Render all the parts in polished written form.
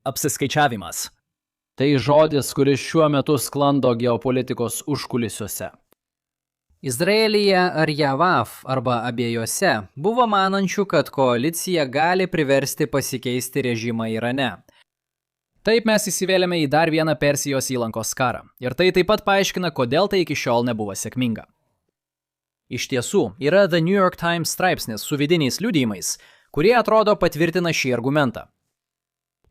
apsiskaičiavimas. Tai žodis, kuris šiuo metu sklando geopolitikos užkulisiuose. Izraelyje ar JAV arba abiejose buvo manančių, kad koalicija gali priversti pasikeisti režimą Irane. Taip mes įsivėlėme į dar vieną Persijos įlankos karą. Ir tai taip pat paaiškina, kodėl tai iki šiol nebuvo sėkminga. Iš tiesų, yra The New York Times straipsnis su vidiniais liudijimais, kurie atrodo patvirtina šį argumentą.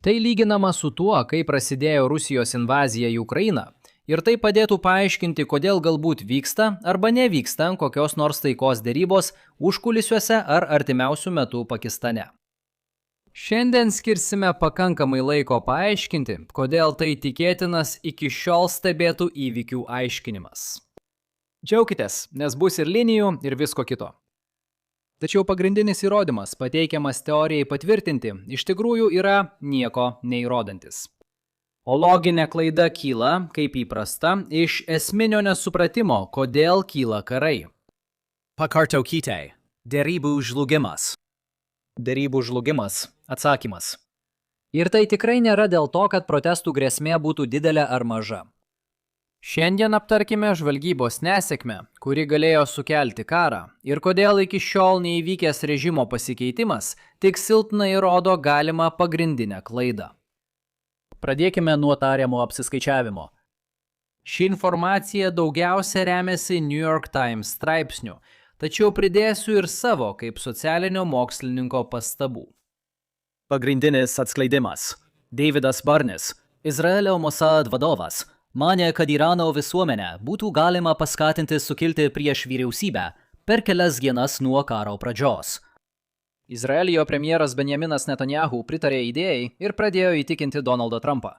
Tai lyginama su tuo, kai prasidėjo Rusijos invazija į Ukrainą, ir tai padėtų paaiškinti, kodėl galbūt vyksta arba nevyksta kokios nors taikos derybos užkulisiuose ar artimiausių metų Pakistane. Šiandien skirsime pakankamai laiko paaiškinti, kodėl tai tikėtinas iki šiol stebėtų įvykių aiškinimas. Džiaukitės, nes bus ir linijų, ir visko kito. Tačiau pagrindinis įrodymas, pateikiamas teorijai patvirtinti, iš tikrųjų yra nieko neįrodantis. O loginė klaida kyla, kaip įprasta, iš esminio nesupratimo, kodėl kyla karai. Pakartokite. Derybų žlugimas. Derybų žlugimas. Atsakymas. Ir tai tikrai nėra dėl to, kad protestų grėsmė būtų didelė ar maža. Šiandien aptarkime žvalgybos nesėkmę, kuri galėjo sukelti karą, ir kodėl iki šiol neįvykęs režimo pasikeitimas tik silpnai rodo galimą pagrindinę klaidą. Pradėkime nuo tariamo apsiskaičiavimo. Ši informacija daugiausia remiasi New York Times straipsniu, tačiau pridėsiu ir savo kaip socialinio mokslininko pastabų. Pagrindinis atskleidimas. Davidas Barnes, Izraelio Mossad vadovas, manė, kad Irano visuomenę būtų galima paskatinti sukilti prieš vyriausybę per kelias dienas nuo karo pradžios. Izraelio premjeras Benjaminas Netanyahu pritarė idėjai ir pradėjo įtikinti Donaldą Trumpą.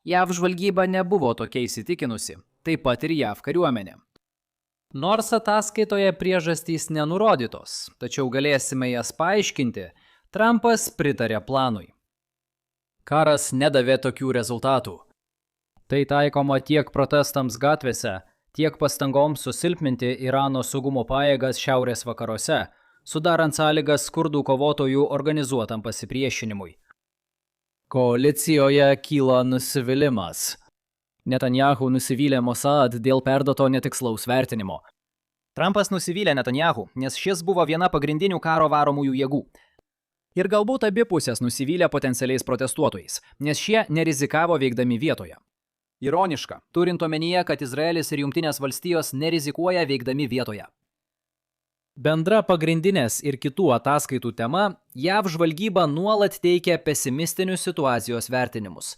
JAV žvalgyba nebuvo tokia įsitikinusi, taip pat ir JAV kariuomenė. Nors ataskaitoje priežastys nenurodytos, tačiau galėsime jas paaiškinti, Trumpas pritarė planui. Karas nedavė tokių rezultatų. Tai taikoma tiek protestams gatvėse, tiek pastangoms susilpninti Irano saugumo pajėgas šiaurės vakaruose, sudarant sąlygas kurdų kovotojų organizuotam pasipriešinimui. Koalicijoje kyla nusivylimas. Netanyahu nusivylė Mossad dėl perduoto netikslaus vertinimo. Trumpas nusivylė Netanyahu, nes šis buvo viena pagrindinių karo varomųjų jėgų. Ir galbūt abi pusės nusivylė potencialiais protestuotojais, nes šie nerizikavo veikdami vietoje. Ironiška, turint omenyje, kad Izraelis ir Jungtinės valstijos nerizikuoja veikdami vietoje. Bendra pagrindinės ir kitų ataskaitų tema – JAV žvalgyba nuolat teikia pesimistinius situacijos vertinimus.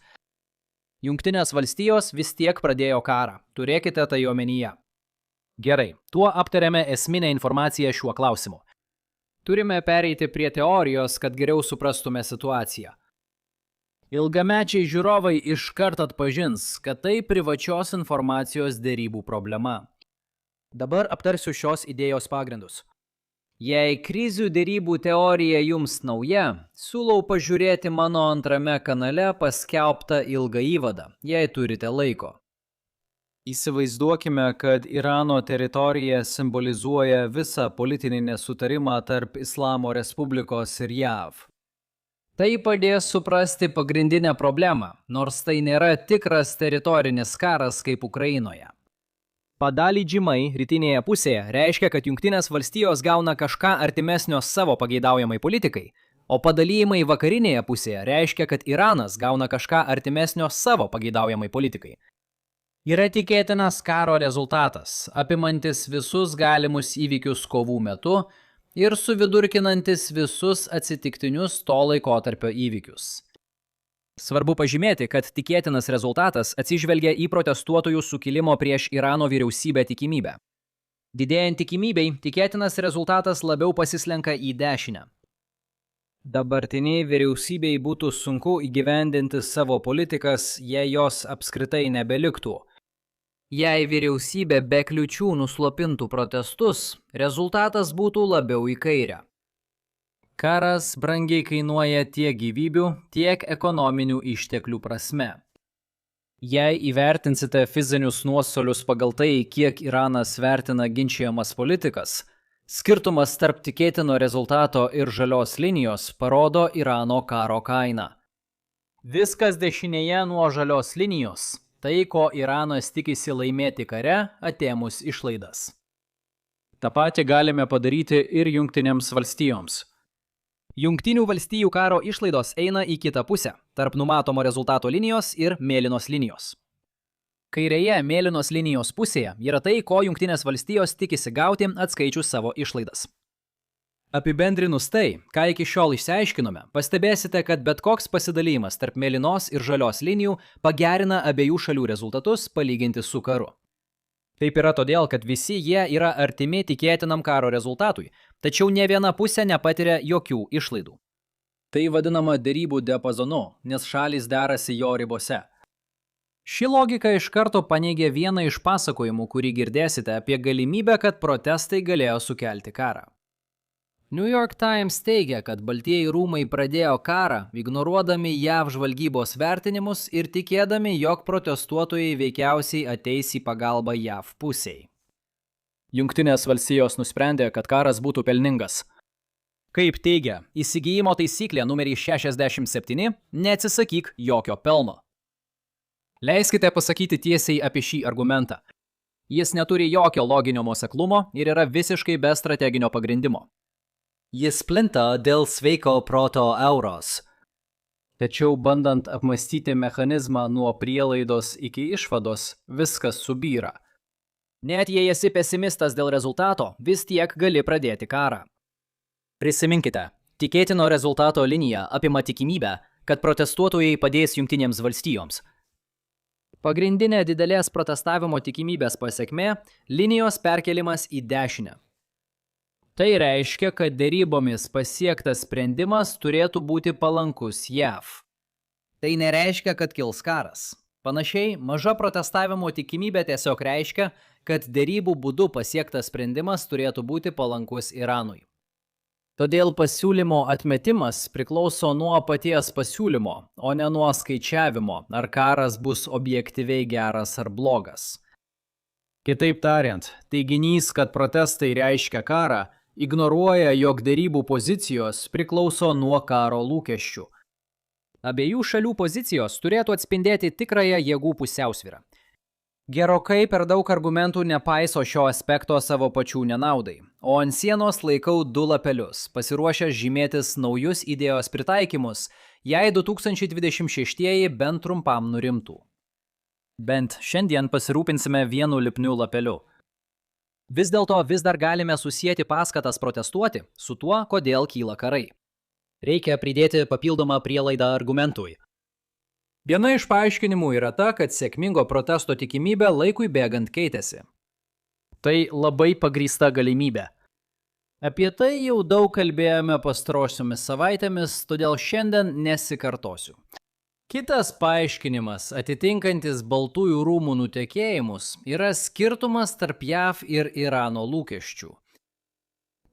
Jungtinės valstijos vis tiek pradėjo karą, turėkite tai omenyje. Gerai, tuo aptarėme esminę informaciją šiuo klausimu. Turime pereiti prie teorijos, kad geriau suprastume situaciją. Ilgamečiai žiūrovai iškart atpažins, kad tai privačios informacijos derybų problema. Dabar aptarsiu šios idėjos pagrindus. Jei krizių derybų teorija jums nauja, siūlau pažiūrėti mano antrame kanale paskelbtą ilgą įvadą, jei turite laiko. Įsivaizduokime, kad Irano teritorija simbolizuoja visą politinį nesutarimą tarp Islamo Respublikos ir JAV. Tai padės suprasti pagrindinę problemą, nors tai nėra tikras teritorinis karas kaip Ukrainoje. Padalydžimai rytinėje pusėje reiškia, kad Jungtinės valstijos gauna kažką artimesnio savo pageidaujamai politikai, o padalijimai vakarinėje pusėje reiškia, kad Iranas gauna kažką artimesnio savo pageidaujamai politikai. Yra tikėtinas karo rezultatas, apimantis visus galimus įvykius kovų metu ir suvidurkinantis visus atsitiktinius to laikotarpio įvykius. Svarbu pažymėti, kad tikėtinas rezultatas atsižvelgia į protestuotojų sukilimo prieš Irano vyriausybę tikimybę. Didėjant tikimybei, tikėtinas rezultatas labiau pasislenka į dešinę. Dabartiniai vyriausybei būtų sunku įgyvendinti savo politikas, jei jos apskritai nebeliktų. Jei vyriausybė be kliučių nuslopintų protestus, rezultatas būtų labiau į kairę. Karas brangiai kainuoja tiek gyvybių, tiek ekonominių išteklių prasme. Jei įvertinsite fizinius nuostolius pagal tai, kiek Iranas vertina ginčijamas politikas, skirtumas tarp tikėtino rezultato ir žalios linijos parodo Irano karo kainą. Viskas dešinėje nuo žalios linijos. Tai, ko Iranas tikisi laimėti kare, atėmus išlaidas. Ta pati galime padaryti ir Jungtinėms valstijoms. Jungtinių valstijų karo išlaidos eina į kitą pusę, tarp numatomo rezultato linijos ir mėlynos linijos. Kairėje mėlynos linijos pusėje yra tai, ko Jungtinės valstijos tikisi gauti atskaičius savo išlaidas. Apibendrinus tai, ką iki šiol išsiaiškinome, pastebėsite, kad bet koks pasidalymas tarp mėlynos ir žalios linijų pagerina abiejų šalių rezultatus palyginti su karu. Taip yra todėl, kad visi jie yra artimi tikėtinam karo rezultatui, tačiau ne viena pusė nepatiria jokių išlaidų. Tai vadinama derybų diapazonu, nes šalys derasi jo ribose. Ši logika iš karto paneigė vieną iš pasakojimų, kurį girdėsite apie galimybę, kad protestai galėjo sukelti karą. New York Times teigia, kad Baltieji rūmai pradėjo karą, ignoruodami JAV žvalgybos vertinimus ir tikėdami, jog protestuotojai veikiausiai ateis į pagalbą JAV pusiai. Jungtinės valstijos nusprendė, kad karas būtų pelningas. Kaip teigia įsigijimo taisyklė numeris 67, neatsisakyk jokio pelno. Leiskite pasakyti tiesiai apie šį argumentą. Jis neturi jokio loginio nuoseklumo ir yra visiškai be strateginio pagrindimo. Jis plinta dėl sveiko proto auros. Tačiau bandant apmastyti mechanizmą nuo prielaidos iki išvados, viskas subyra. Net jei esi pesimistas dėl rezultato, vis tiek gali pradėti karą. Prisiminkite, tikėtino rezultato linija apima tikimybę, kad protestuotojai padės Jungtinėms valstijoms. Pagrindinė didelės protestavimo tikimybės pasekmė – linijos perkelimas į dešinę. Tai reiškia, kad derybomis pasiektas sprendimas turėtų būti palankus JAV. Tai nereiškia, kad kils karas. Panašiai, maža protestavimo tikimybė tiesiog reiškia, kad derybų būdu pasiektas sprendimas turėtų būti palankus Iranui. Todėl pasiūlymo atmetimas priklauso nuo paties pasiūlymo, o ne nuo skaičiavimo, ar karas bus objektyviai geras ar blogas. Kitaip tariant, teiginys, kad protestai reiškia karą, ignoruoja, jog derybų pozicijos priklauso nuo karo lūkesčių. Abiejų šalių pozicijos turėtų atspindėti tikrąją jėgų pusiausvyrą. Gerokai per daug argumentų nepaiso šio aspekto savo pačių nenaudai, o ant sienos laikau 2 lapelius, pasiruošęs žymėtis naujus idėjos pritaikymus, jei 2026 bent trumpam nurimtų. Bent šiandien pasirūpinsime vienu lipniu lapeliu. Vis dėlto vis dar galime susieti paskatas protestuoti su tuo, kodėl kyla karai. Reikia pridėti papildomą prielaidą argumentui. Viena iš paaiškinimų yra ta, kad sėkmingo protesto tikimybė laikui bėgant keitėsi. Tai labai pagrįsta galimybė. Apie tai jau daug kalbėjome pastarosiomis savaitėmis, todėl šiandien nesikartosiu. Kitas paaiškinimas, atitinkantis Baltųjų rūmų nutekėjimus, yra skirtumas tarp JAV ir Irano lūkesčių.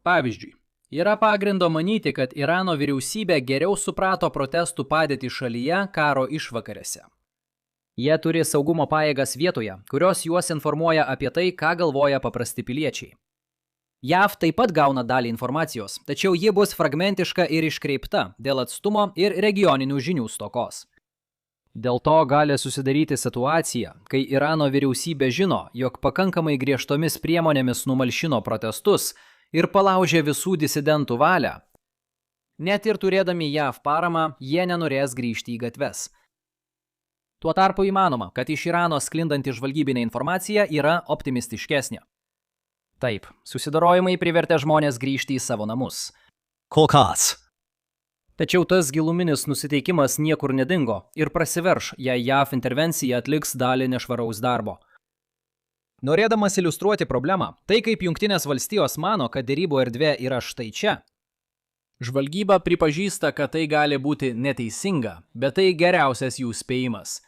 Pavyzdžiui, yra pagrindo manyti, kad Irano vyriausybė geriau suprato protestų padėtį šalyje karo išvakarėse. Jie turi saugumo pajėgas vietoje, kurios juos informuoja apie tai, ką galvoja paprasti piliečiai. JAV taip pat gauna dalį informacijos, tačiau ji bus fragmentiška ir iškreipta dėl atstumo ir regioninių žinių stokos. Dėl to gali susidaryti situacija, kai Irano vyriausybė žino, jog pakankamai griežtomis priemonėmis numalšino protestus ir palaužė visų disidentų valią. Net ir turėdami JAV paramą, jie nenorės grįžti į gatves. Tuo tarpu įmanoma, kad iš Irano sklindanti žvalgybinė informacija yra optimistiškesnė. Taip, susidorojimai privertė žmonės grįžti į savo namus. Kol kas. Tačiau tas giluminis nusiteikimas niekur nedingo ir prasiverš, jei JAV intervencija atliks dalį nešvaraus darbo. Norėdamas iliustruoti problemą, tai kaip Jungtinės valstijos mano, kad derybų erdvė yra štai čia. Žvalgyba pripažįsta, kad tai gali būti neteisinga, bet tai geriausias jų spėjimas.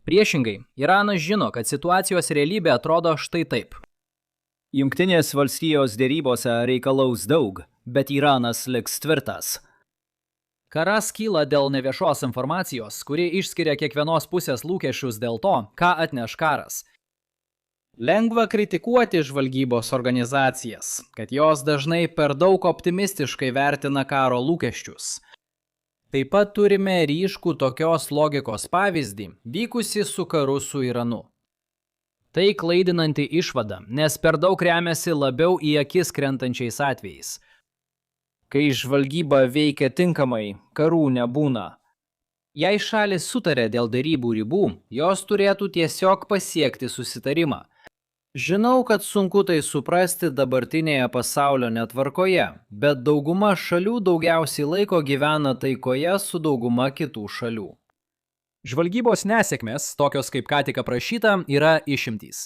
Priešingai, Iranas žino, kad situacijos realybė atrodo štai taip. Jungtinės valstijos derybose reikalaus daug, bet Iranas liks tvirtas. Karas kyla dėl neviešos informacijos, kuri išskiria kiekvienos pusės lūkesčius dėl to, ką atneš karas. Lengva kritikuoti žvalgybos organizacijas, kad jos dažnai per daug optimistiškai vertina karo lūkesčius. Taip pat turime ryškų tokios logikos pavyzdį, vykusi su karu su Iranu. Tai klaidinanti išvada, nes per daug remiasi labiau į akis krentančiais atvejais. Kai žvalgyba veikia tinkamai, karų nebūna. Jei šalis sutarė dėl darybų ribų, jos turėtų tiesiog pasiekti susitarimą. Žinau, kad sunku tai suprasti dabartinėje pasaulio netvarkoje, bet dauguma šalių daugiausiai laiko gyvena taikoje su dauguma kitų šalių. Žvalgybos nesėkmės, tokios kaip ką tik aprašyta, yra išimtys.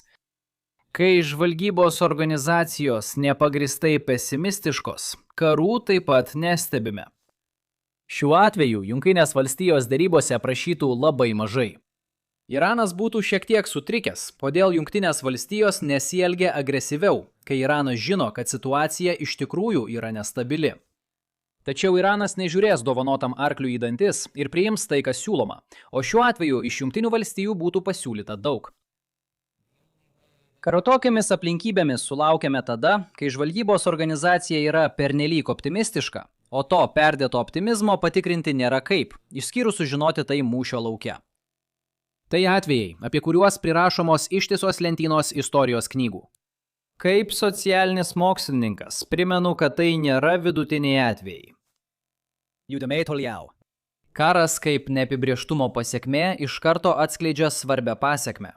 Kai žvalgybos organizacijos nepagristai pesimistiškos, karų taip pat nestebime. Šiuo atveju Jungtinės valstijos darybose aprašytų labai mažai. Iranas būtų šiek tiek sutrikęs, kodėl Jungtinės valstijos nesielgia agresyviau, kai Iranas žino, kad situacija iš tikrųjų yra nestabili. Tačiau Iranas nežiūrės dovanotam arkliui į dantis ir priims tai, kas siūloma, o šiuo atveju iš Jungtinių valstijų būtų pasiūlyta daug. Karo tokiamis aplinkybėmis sulaukiame tada, kai žvalgybos organizacija yra pernelyg optimistiška, o to perdėto optimizmo patikrinti nėra kaip, išskyrus sužinoti tai mūšio lauke. Tai atvejai, apie kuriuos prirašomos ištisos lentynos istorijos knygų. Kaip socialinis mokslininkas, primenu, kad tai nėra vidutiniai atvejai. Karas kaip neapibrėžtumo pasekmė iš karto atskleidžia svarbią pasekmę.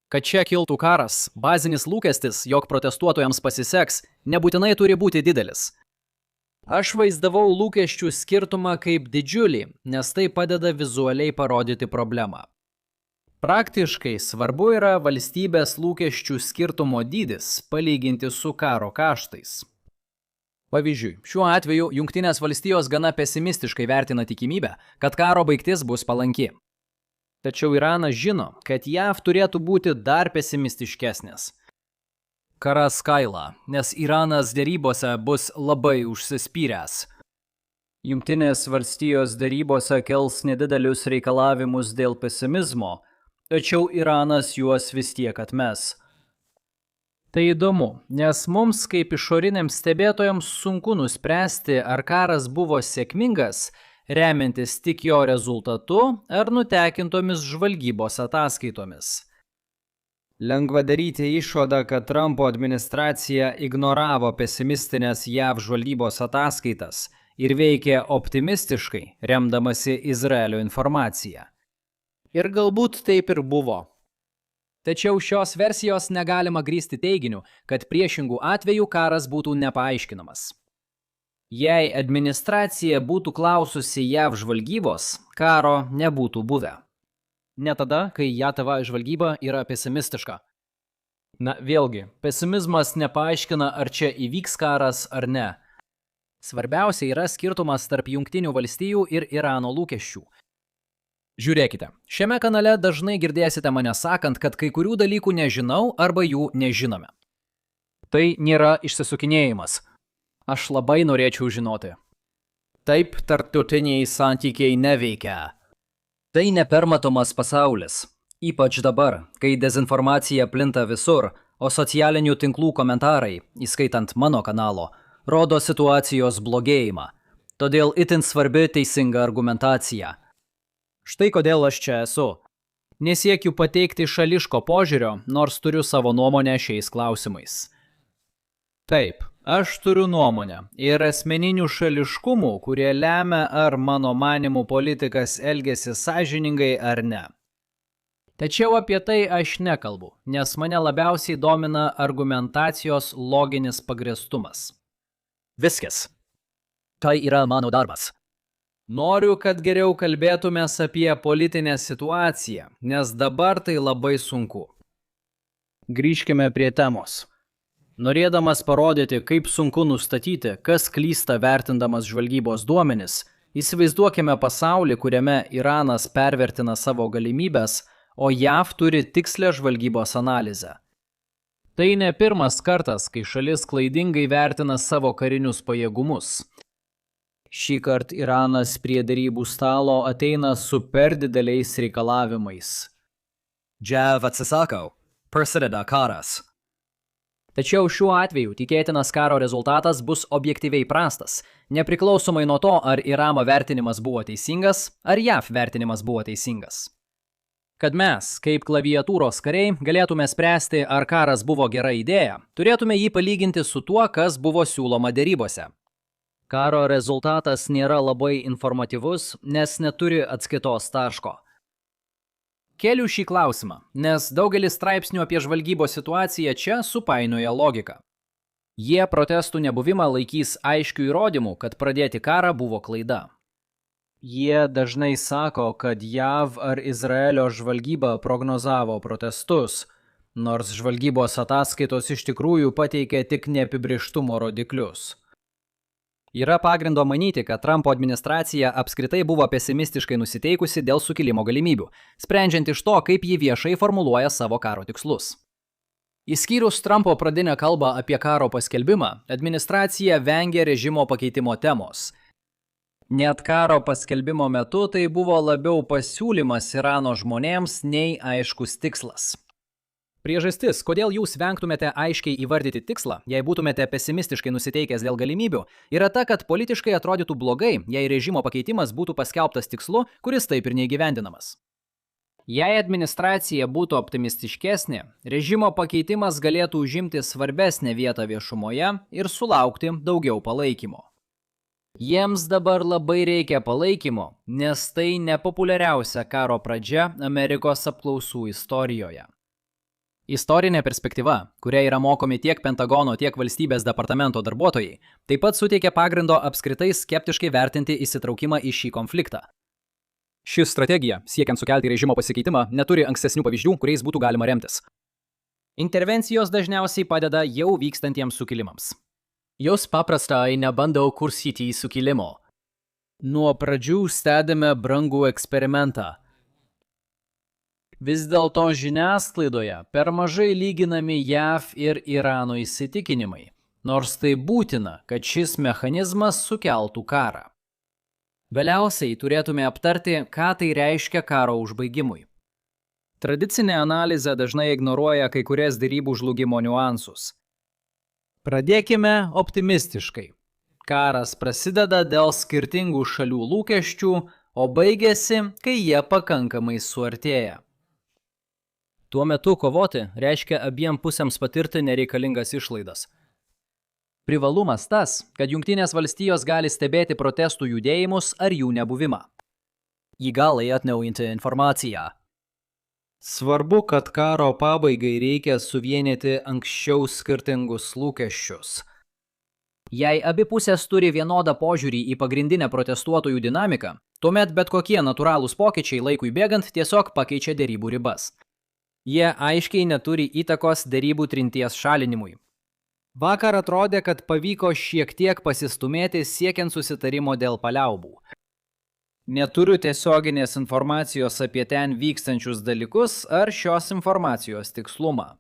Kad čia kiltų karas, bazinis lūkestis, jog protestuotojams pasiseks, nebūtinai turi būti didelis. Aš vaizdavau lūkesčių skirtumą kaip didžiulį, nes tai padeda vizualiai parodyti problemą. Praktiškai svarbu yra valstybės lūkesčių skirtumo dydis palyginti su karo kaštais. Pavyzdžiui, šiuo atveju Jungtinės valstijos gana pesimistiškai vertina tikimybę, kad karo baigtis bus palanki. Tačiau Iranas žino, kad JAV turėtų būti dar pesimistiškesnis. Karas kaila, nes Iranas derybose bus labai užsispyręs. Jungtinės valstijos darybose kels nedidelius reikalavimus dėl pesimizmo, tačiau Iranas juos vis tiek atmes. Tai įdomu, nes mums kaip išoriniams stebėtojams sunku nuspręsti, ar karas buvo sėkmingas, remiantis tik jo rezultatu ar nutekintomis žvalgybos ataskaitomis. Lengva daryti išvadą, kad Trumpo administracija ignoravo pesimistinės JAV žvalgybos ataskaitas ir veikė optimistiškai, remdamasi Izraelio informaciją. Ir galbūt taip ir buvo. Tačiau šios versijos negalima grįsti teiginiu, kad priešingų atvejų karas būtų nepaaiškinamas. Jei administracija būtų klaususi JAV žvalgybos, karo nebūtų buvę. Ne tada, kai JAV žvalgyba yra pesimistiška. Na vėlgi, pesimizmas nepaaiškina, ar čia įvyks karas ar ne. Svarbiausia yra skirtumas tarp Jungtinių valstijų ir Irano lūkesčių. Žiūrėkite, šiame kanale dažnai girdėsite mane sakant, kad kai kurių dalykų nežinau arba jų nežinome. Tai nėra išsisukinėjimas. Aš labai norėčiau žinoti. Taip tarptautiniai santykiai neveikia. Tai nepermatomas pasaulis, ypač dabar, kai dezinformacija plinta visur, o socialinių tinklų komentarai, įskaitant mano kanalo, rodo situacijos blogėjimą. Todėl itin svarbi teisinga argumentacija. Štai kodėl aš čia esu. Nesiekiu pateikti šališko požiūrio, nors turiu savo nuomonę šiais klausimais. Taip, aš turiu nuomonę ir asmeninių šališkumų, kurie lemia, ar mano manimų politikas elgiasi sąžiningai ar ne. Tačiau apie tai aš nekalbu, nes mane labiausiai domina argumentacijos loginis pagrįstumas. Viskas. Tai yra mano darbas. Noriu, kad geriau kalbėtumės apie politinę situaciją, nes dabar tai labai sunku. Grįžkime prie temos. Norėdamas parodyti, kaip sunku nustatyti, kas klysta vertindamas žvalgybos duomenis, įsivaizduokime pasaulį, kuriame Iranas pervertina savo galimybės, o JAV turi tikslę žvalgybos analizę. Tai ne pirmas kartas, kai šalis klaidingai vertina savo karinius pajėgumus. Šįkart Iranas prie derybų stalo ateina su per dideliais reikalavimais. JAV atsisako, prasideda karas. Tačiau šiuo atveju tikėtinas karo rezultatas bus objektyviai prastas, nepriklausomai nuo to, ar Irano vertinimas buvo teisingas, ar JAV vertinimas buvo teisingas. Kad mes, kaip klaviatūros kariai, galėtume spręsti, ar karas buvo gera idėja, turėtume jį palyginti su tuo, kas buvo siūloma derybose. Karo rezultatas nėra labai informatyvus, nes neturi atskaitos taško. Keliu šį klausimą, nes daugelis straipsnių apie žvalgybos situaciją čia supainioja logiką. Jie protestų nebuvimą laikys aiškių įrodymų, kad pradėti karą buvo klaida. Jie dažnai sako, kad JAV ar Izraelio žvalgyba prognozavo protestus, nors žvalgybos ataskaitos iš tikrųjų pateikė tik neapibrėžtumo rodiklius. Yra pagrindo manyti, kad Trumpo administracija apskritai buvo pesimistiškai nusiteikusi dėl sukilimo galimybių, sprendžiant iš to, kaip ji viešai formuluoja savo karo tikslus. Išskyrus Trumpo pradinę kalbą apie karo paskelbimą, administracija vengė režimo pakeitimo temos. Net karo paskelbimo metu tai buvo labiau pasiūlymas Irano žmonėms nei aiškus tikslas. Priežastis, kodėl jūs vengtumėte aiškiai įvardyti tikslą, jei būtumėte pesimistiškai nusiteikęs dėl galimybių, yra ta, kad politiškai atrodytų blogai, jei režimo pakeitimas būtų paskelbtas tikslu, kuris taip ir neįgyvendinamas. Jei administracija būtų optimistiškesnė, režimo pakeitimas galėtų užimti svarbesnę vietą viešumoje ir sulaukti daugiau palaikymo. Jiems dabar labai reikia palaikymo, nes tai nepopuliariausia karo pradžia Amerikos apklausų istorijoje. Istorinė perspektyva, kuria yra mokomi tiek Pentagono, tiek valstybės departamento darbuotojai, taip pat suteikia pagrindo apskritai skeptiškai vertinti įsitraukimą į šį konfliktą. Ši strategija, siekiant sukelti režimo pasikeitimą, neturi ankstesnių pavyzdžių, kuriais būtų galima remtis. Intervencijos dažniausiai padeda jau vykstantiems sukilimams. Jos paprastai nebando kursyti sukilimo. Nuo pradžių stebime brangų eksperimentą. Vis dėlto žiniasklaidoje per mažai lyginami JAV ir Irano įsitikinimai, nors tai būtina, kad šis mechanizmas sukeltų karą. Galiausiai turėtume aptarti, ką tai reiškia karo užbaigimui. Tradicinė analizė dažnai ignoruoja kai kurias derybų žlugimo niuansus. Pradėkime optimistiškai. Karas prasideda dėl skirtingų šalių lūkesčių, o baigėsi, kai jie pakankamai suartėja. Tuo metu kovoti reiškia abiem pusėms patirti nereikalingas išlaidas. Privalumas tas, kad Jungtinės valstijos gali stebėti protestų judėjimus ar jų nebuvimą. Ji gali atnaujinti informaciją. Svarbu, kad karo pabaigai reikia suvienyti anksčiau skirtingus lūkesčius. Jei abi pusės turi vienodą požiūrį į pagrindinę protestuotojų dinamiką, tuomet bet kokie natūralūs pokyčiai laikui bėgant tiesiog pakeičia derybų ribas. Jie aiškiai neturi įtakos derybų trinties šalinimui. Vakar atrodė, kad pavyko šiek tiek pasistumėti siekiant susitarimo dėl paliaubų. Neturiu tiesioginės informacijos apie ten vykstančius dalykus ar šios informacijos tikslumą.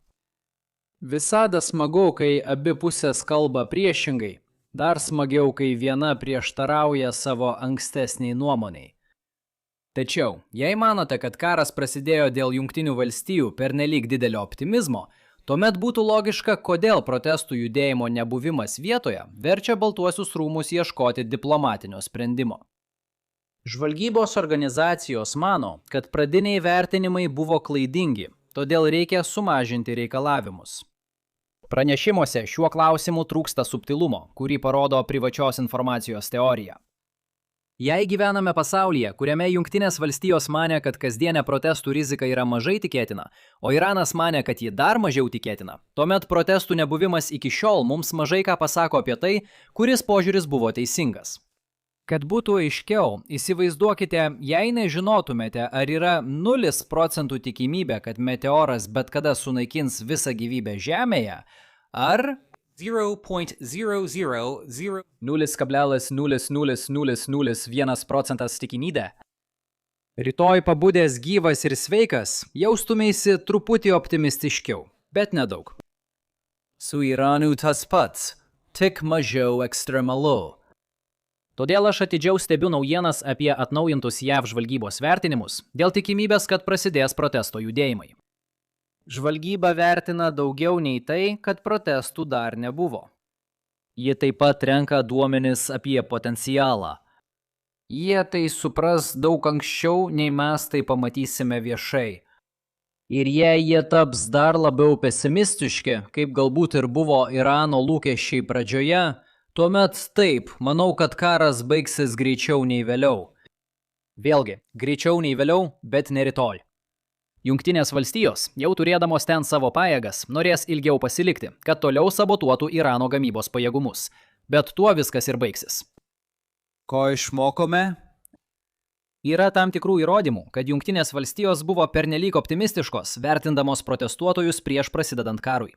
Visada smagu, kai abi pusės kalba priešingai. Dar smagiau, kai viena prieštarauja savo ankstesniai nuomoniai. Tačiau, jei manote, kad karas prasidėjo dėl Jungtinių valstijų pernelyg didelio optimizmo, tuomet būtų logiška, kodėl protestų judėjimo nebuvimas vietoje verčia Baltuosius rūmus ieškoti diplomatinio sprendimo. Žvalgybos organizacijos mano, kad pradiniai vertinimai buvo klaidingi, todėl reikia sumažinti reikalavimus. Pranešimuose šiuo klausimu trūksta subtilumo, kurį parodo privačios informacijos teorija. Jei gyvename pasaulyje, kuriame Jungtinės valstijos mane, kad kasdienė protestų rizika yra mažai tikėtina, o Iranas mane, kad ji dar mažiau tikėtina, tuomet protestų nebuvimas iki šiol mums mažai ką pasako apie tai, kuris požiūris buvo teisingas. Kad būtų aiškiau, įsivaizduokite, jei nežinotumėte, ar yra 0 procentų tikimybė, kad meteoras bet kada sunaikins visą gyvybę Žemėje, ar 0,0000001 procentas tikimybė. Rytoj pabudęs gyvas ir sveikas, jaustumėsi truputį optimistiškiau, bet nedaug. Su Iranu tas pats, tik mažiau ekstremalu. Todėl aš atidžiau stebiu naujienas apie atnaujintus JAV žvalgybos vertinimus dėl tikimybės, kad prasidės protesto judėjimai. Žvalgyba vertina daugiau nei tai, kad protestų dar nebuvo. Ji taip pat renka duomenis apie potencialą. Jie tai supras daug anksčiau, nei mes tai pamatysime viešai. Ir jei jie taps dar labiau pesimistiški, kaip galbūt ir buvo Irano lūkesčiai pradžioje, tuomet taip, manau, kad karas baigsis greičiau nei vėliau. Vėlgi, greičiau nei vėliau, bet ne rytoj. Jungtinės valstijos, jau turėdamos ten savo pajėgas, norės ilgiau pasilikti, kad toliau sabotuotų Irano gamybos pajėgumus. Bet tuo viskas ir baigsis. Ko išmokome? Yra tam tikrų įrodymų, kad Jungtinės valstijos buvo pernelyg optimistiškos, vertindamos protestuotojus prieš prasidedant karui.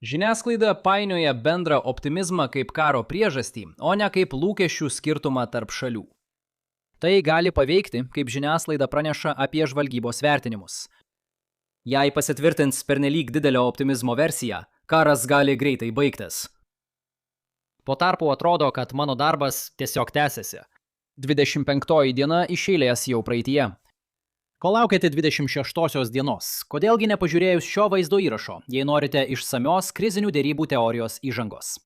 Žiniasklaida painioja bendrą optimizmą kaip karo priežastį, o ne kaip lūkesčių skirtumą tarp šalių. Tai gali paveikti, kaip žiniasklaida praneša apie žvalgybos vertinimus. Jei pasitvirtins pernelyg didelio optimizmo versija, karas gali greitai baigtis. Po tarpu atrodo, kad mano darbas tiesiog tęsiasi. 25 diena iš eilės jau praeityje. Ko laukiate 26 dienos? Kodėlgi nepažiūrėjus šio vaizdo įrašo, jei norite išsamios krizinių derybų teorijos įžangos?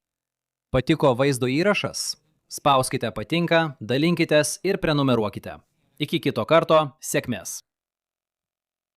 Patiko vaizdo įrašas? Spauskite patinka, dalinkitės ir prenumeruokite. Iki kito karto, sėkmės.